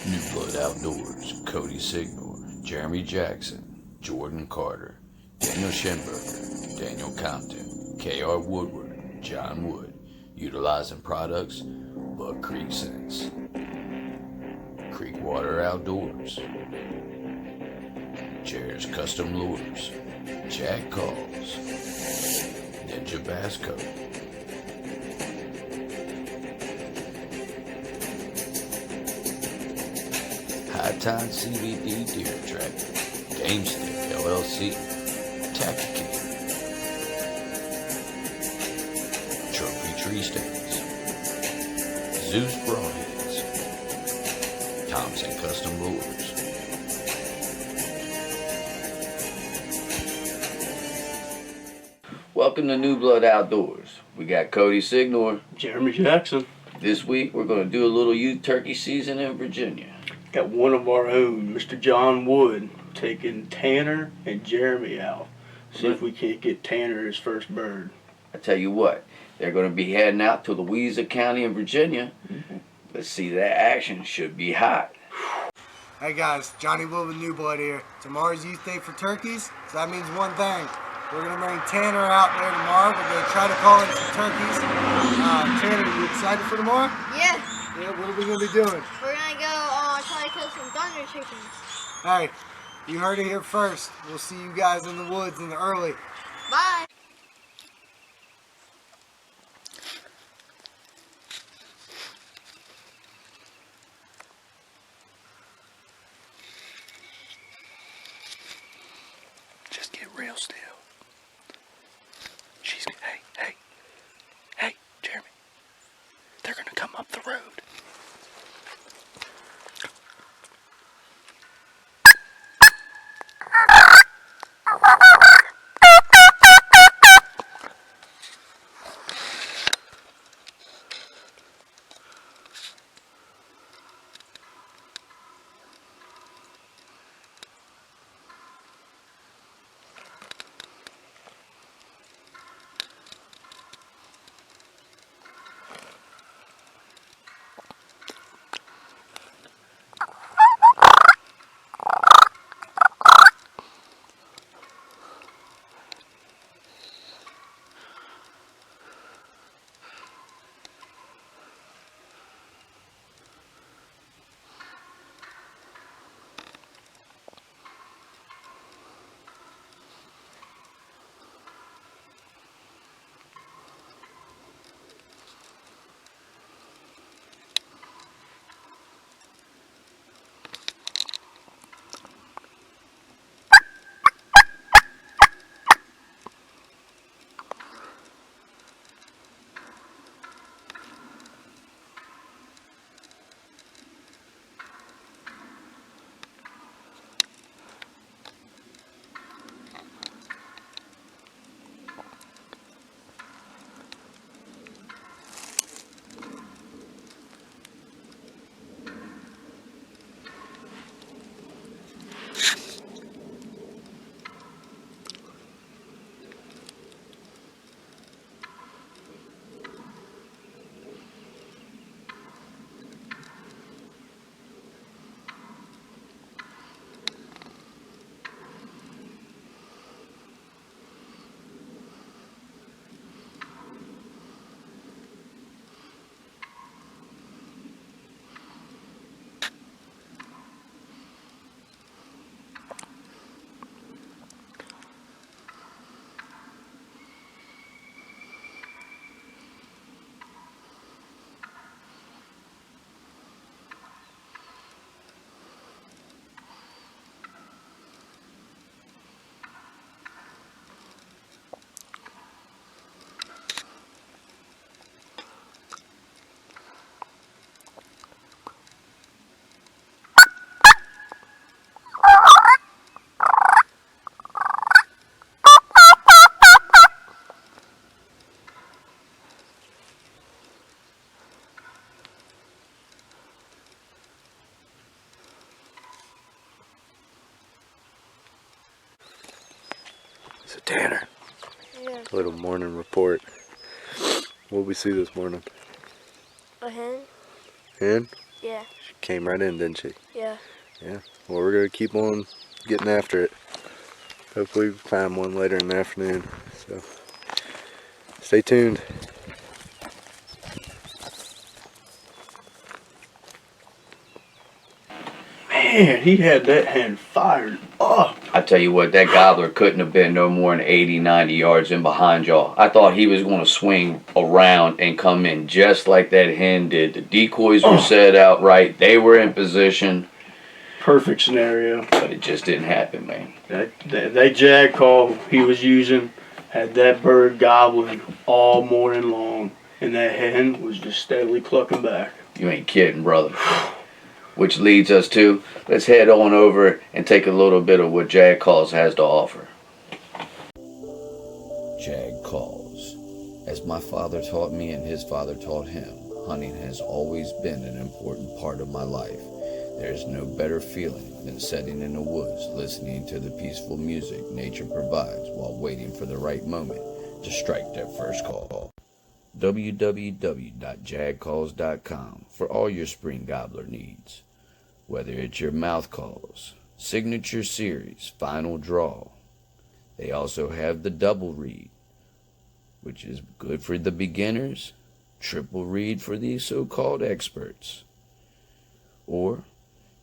New Blood Outdoors, Cody Signor, Jeremy Jackson, Jordan Carter, Daniel Schenberger, Daniel Compton, K.R. Woodward, John Wood, utilizing products Buck Creek Scents, Creekwater Outdoors, Chair's Custom Lures, Jack Calls, Ninja Bass Co. High Tide CBD Deer Tracker, Game Stick LLC, Tacky King, Trophy Tree Stands, Zeus Broadheads, Thompson Custom Lures. Welcome to New Blood Outdoors. We got Cody Signor, Jeremy Jackson. This week we're going to do a little youth turkey season in Virginia. Got one of our own, Mr. John Wood, taking Tanner and Jeremy out. See if we can't get Tanner his first bird. I tell you what, they're going to be heading out to Louisa County in Virginia. Let's see, that action should be hot. Hey guys, Johnny Wood with New Blood here. Tomorrow's Youth Day for turkeys, so that means one thing. We're going to bring Tanner out there tomorrow. We're going to try to call in some turkeys. Tanner, are you excited for tomorrow? Yeah. Yeah, what are we going to be doing? We're going to go try to kill some thunder chickens. Hey, you heard it here first. We'll see you guys in the woods in the early. Bye. Just get real still. Hey, Jeremy. They're gonna come up the road. So Tanner, Yeah. little morning report. What we see this morning? A hen? Hen? Yeah. She came right in, didn't she? Yeah. Yeah. Well, we're going to keep on getting after it. Hopefully we find one later in the afternoon. So stay tuned. Man, he had that hen fired up. I tell you what, that gobbler couldn't have been no more than 80, 90 yards in behind y'all. I thought he was going to swing around and come in just like that hen did. The decoys were set out right. They were in position. Perfect scenario. But it just didn't happen, man. That jag call he was using had that bird gobbling all morning long. And that hen was just steadily clucking back. You ain't kidding, brother. Which leads us to, let's head on over and take a little bit of what Jag Calls has to offer. Jag Calls. As my father taught me and his father taught him, hunting has always been an important part of my life. There is no better feeling than sitting in the woods listening to the peaceful music nature provides while waiting for the right moment to strike that first call. www.jagcalls.com for all your spring gobbler needs. Whether it's your mouth calls, signature series, final draw. They also have the double read, which is good for the beginners, triple read for the so-called experts. Or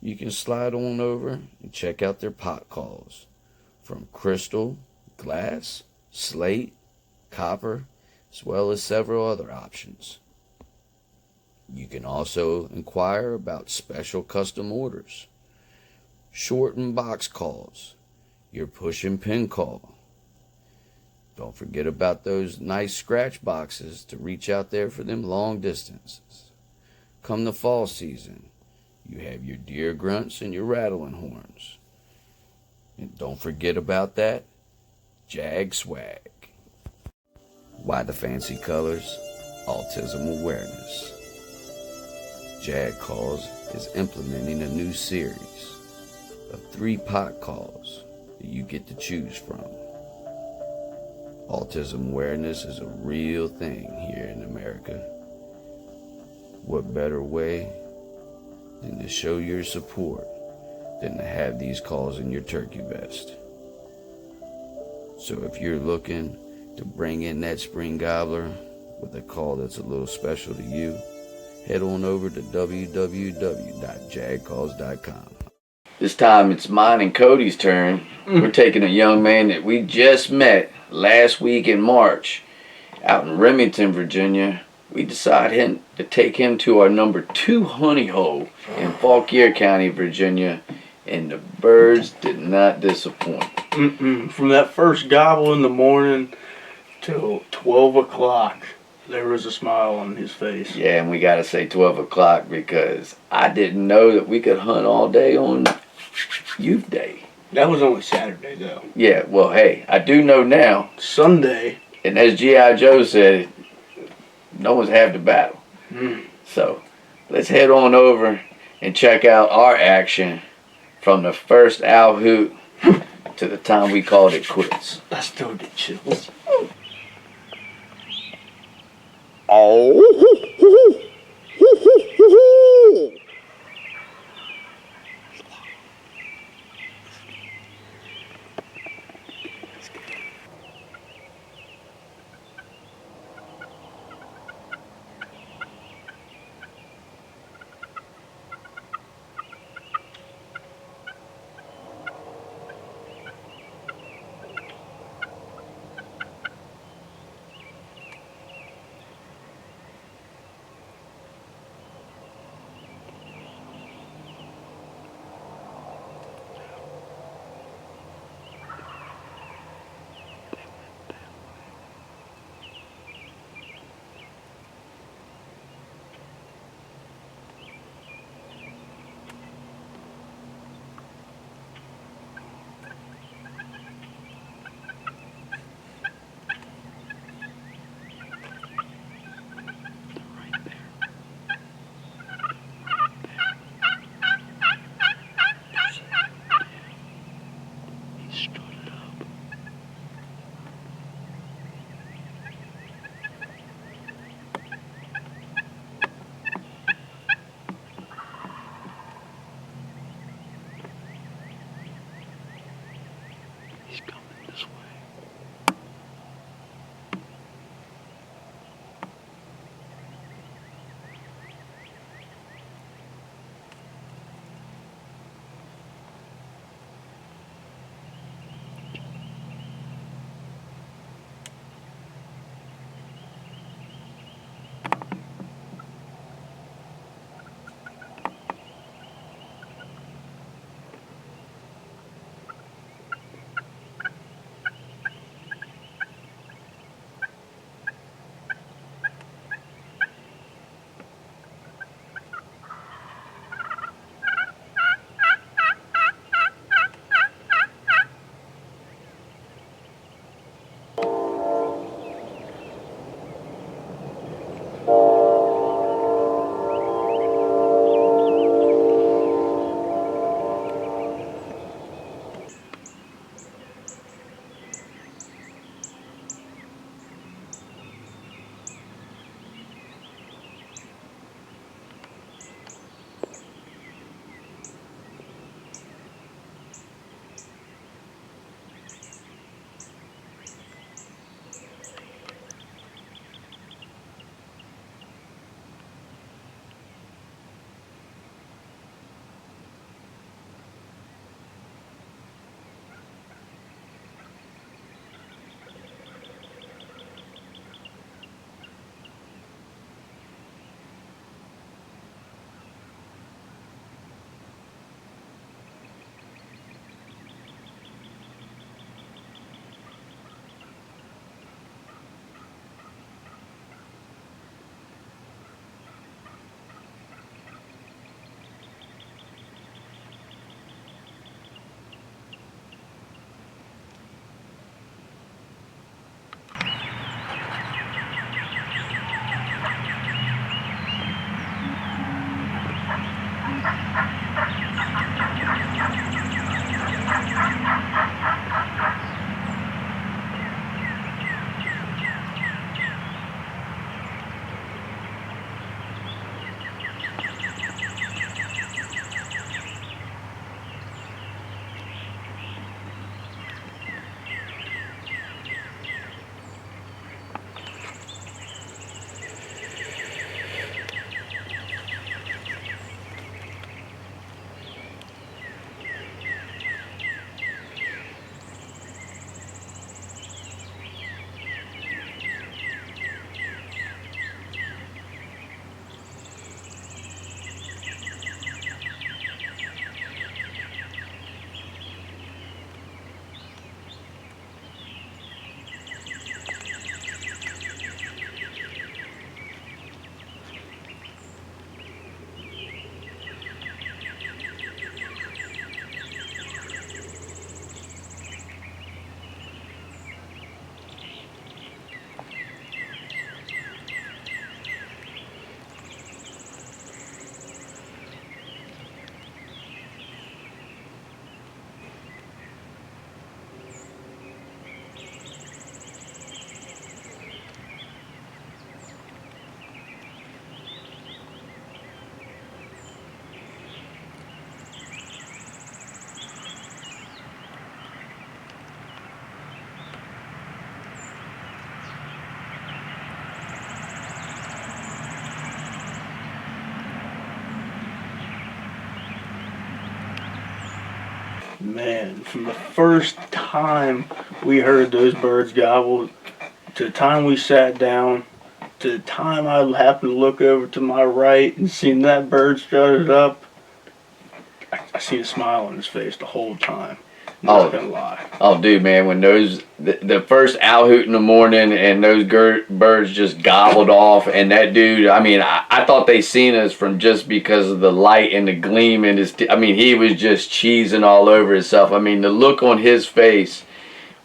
you can slide on over and check out their pot calls from crystal, glass, slate, copper, as well as several other options. You can also inquire about special custom orders, short and box calls, your push and pin call. Don't forget about those nice scratch boxes to reach out there for them long distances. Come the fall season, you have your deer grunts and your rattling horns. And don't forget about that Jag swag. Why the fancy colors? Autism awareness. Jag Calls is implementing a new series of 3 pot calls that you get to choose from. Autism awareness is a real thing here in America. What better way than to show your support than to have these calls in your turkey vest? So if you're looking to bring in that spring gobbler with a call that's a little special to you, head on over to www.jagcalls.com. This time it's mine and Cody's turn. We're taking a young man that we just met last week in March out in Remington, Virginia. We decided to take him to our number 2 honey hole in Fauquier County, Virginia, and the birds did not disappoint. From that first gobble in the morning till 12 o'clock, there was a smile on his face. Yeah, and we got to say 12 o'clock because I didn't know that we could hunt all day on Youth Day. That was only Saturday, though. Yeah, well, hey, I do know now. Sunday. And as G.I. Joe said, no one's half the battle. So let's head on over and check out our action from the first owl hoot to the time we called it quits. I still get chills. Man, from the first time we heard those birds gobble to the time we sat down to the time I happened to look over to my right and seen that bird strutted up, I seen a smile on his face the whole time. Not gonna lie. Oh, dude, man, when the first owl hoot in the morning and those birds just gobbled off, and that dude, I mean, I thought they seen us from just because of the light and the gleam in his, I mean, he was just cheesing all over himself. I mean, the look on his face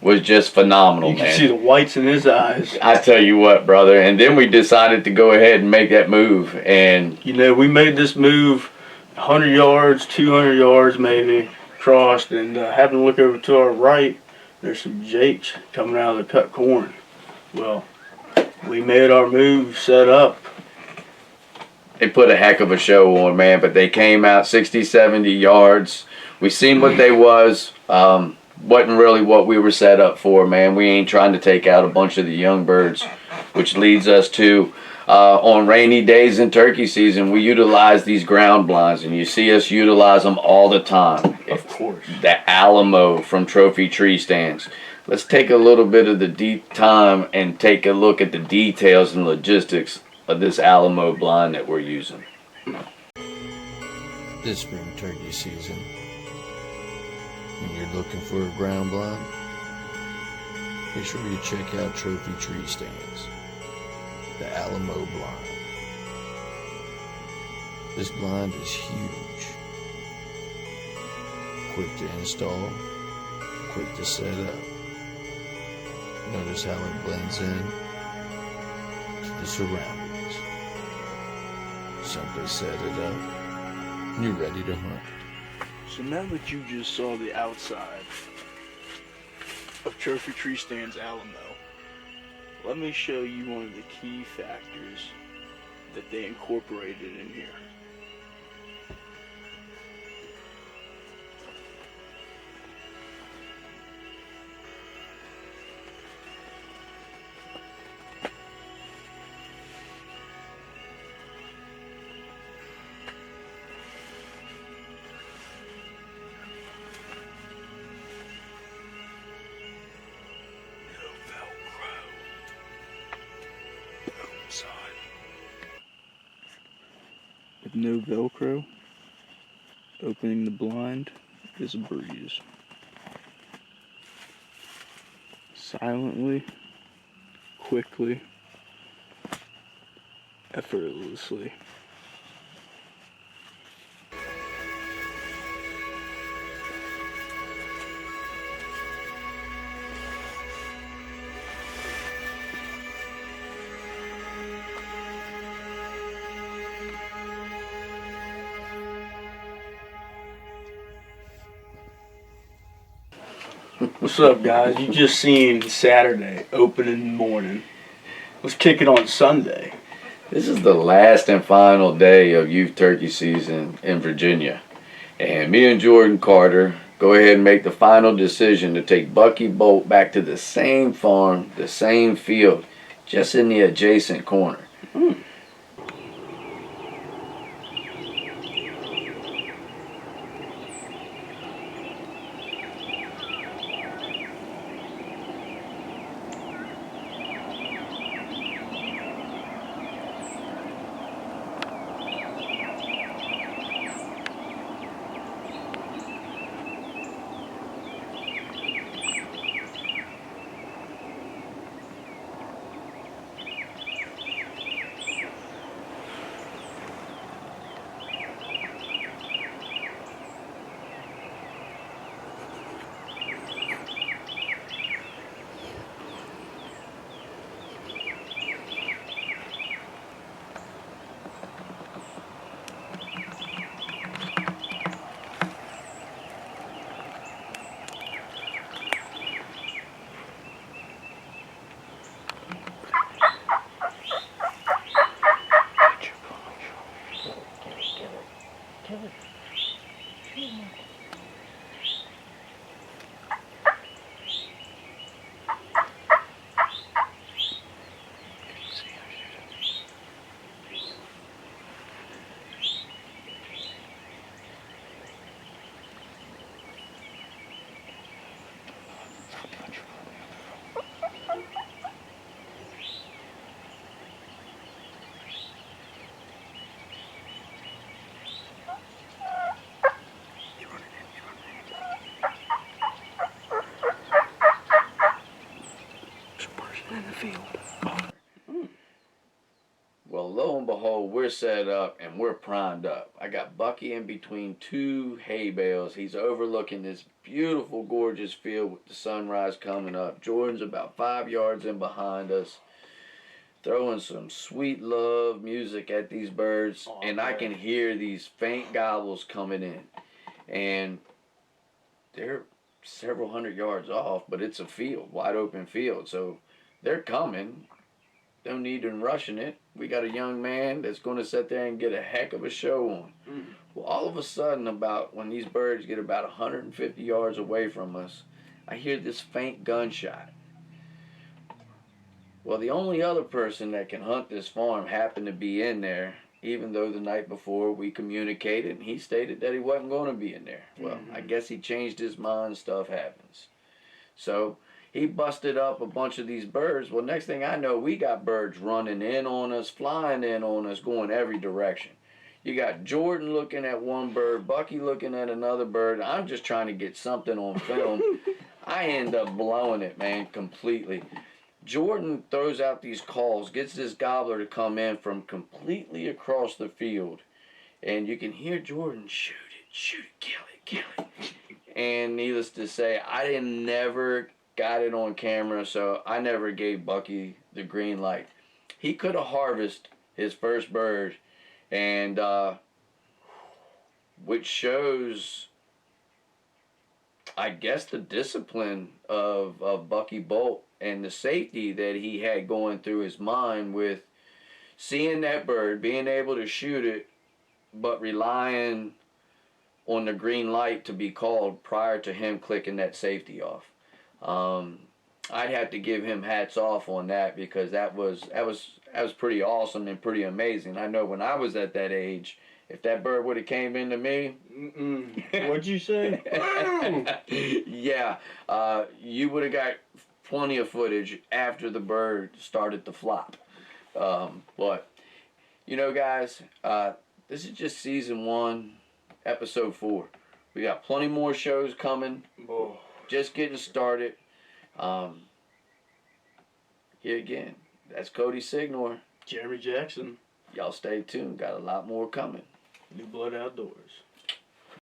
was just phenomenal, You man. can see the whites in his eyes. I tell you what, brother, and then we decided to go ahead and make that move, and You know, we made this move 100 yards, 200 yards maybe, crossed, and happened to look over to our right. There's some jakes coming out of the cut corn. Well, we made our move, set up. they put a heck of a show on, man, but they came out 60, 70 yards. We seen what they was. Wasn't really what we were set up for, man. We ain't trying to take out a bunch of the young birds, which leads us to on rainy days in turkey season, we utilize these ground blinds, and you see us utilize them all the time. Of course. The Alamo from Trophy Tree Stands. Let's take a little bit of the deep time and take a look at the details and logistics of this Alamo blind that we're using. This spring turkey season, when you're looking for a ground blind, be sure you check out Trophy Tree Stands, the Alamo blind. This blind is huge, quick to install, quick to set up. Notice how it blends in to the surroundings. Simply set it up, and you're ready to hunt. So now that you just saw the outside of Trophy Tree Stand's Alamo, let me show you one of the key factors that they incorporated in here. With no Velcro, opening the blind is a breeze. Silently, quickly, effortlessly. What's up, guys? You just seen Saturday, opening morning. Let's kick it on Sunday. This is the last and final day of youth turkey season in Virginia. And me and Jordan Carter go ahead and make the final decision to take Bucky Bolt back to the same farm, the same field, just in the adjacent corner. we're set up and we're primed up. I got Bucky in between two hay bales. He's overlooking this beautiful, gorgeous field with the sunrise coming up. Jordan's about 5 yards in behind us, throwing some sweet love music at these birds, and I can hear these faint gobbles coming in. And they're several hundred yards off, but it's a field, wide open field. So they're coming. No need in rushing it. We got a young man that's going to sit there and get a heck of a show on. Well, all of a sudden, when these birds get about 150 yards away from us, I hear this faint gunshot. Well, the only other person that can hunt this farm happened to be in there, even though the night before we communicated and he stated that he wasn't going to be in there. Well, I guess he changed his mind. Stuff happens. So he busted up a bunch of these birds. Well, next thing I know, we got birds running in on us, flying in on us, going every direction. You got Jordan looking at one bird, Bucky looking at another bird. I'm just trying to get something on film. I end up blowing it, man, completely. Jordan throws out these calls, gets this gobbler to come in from completely across the field. And you can hear Jordan, shoot it, kill it. And needless to say, I never got it on camera, so I never gave Bucky the green light. He could have harvested his first bird, and which shows, I guess, the discipline of Bucky Bolt and the safety that he had going through his mind with seeing that bird, being able to shoot it, but relying on the green light to be called prior to him clicking that safety off. I'd have to give him hats off on that, because that was pretty awesome and pretty amazing. I know when I was at that age, if that bird would have came into me, What'd you say? yeah, you would have got plenty of footage after the bird started to flop. But you know, guys, this is just season 1, episode 4. We got plenty more shows coming. Just getting started. Here again, that's Cody Signor. Jeremy Jackson, Y'all stay tuned. Got a lot more coming. New Blood Outdoors.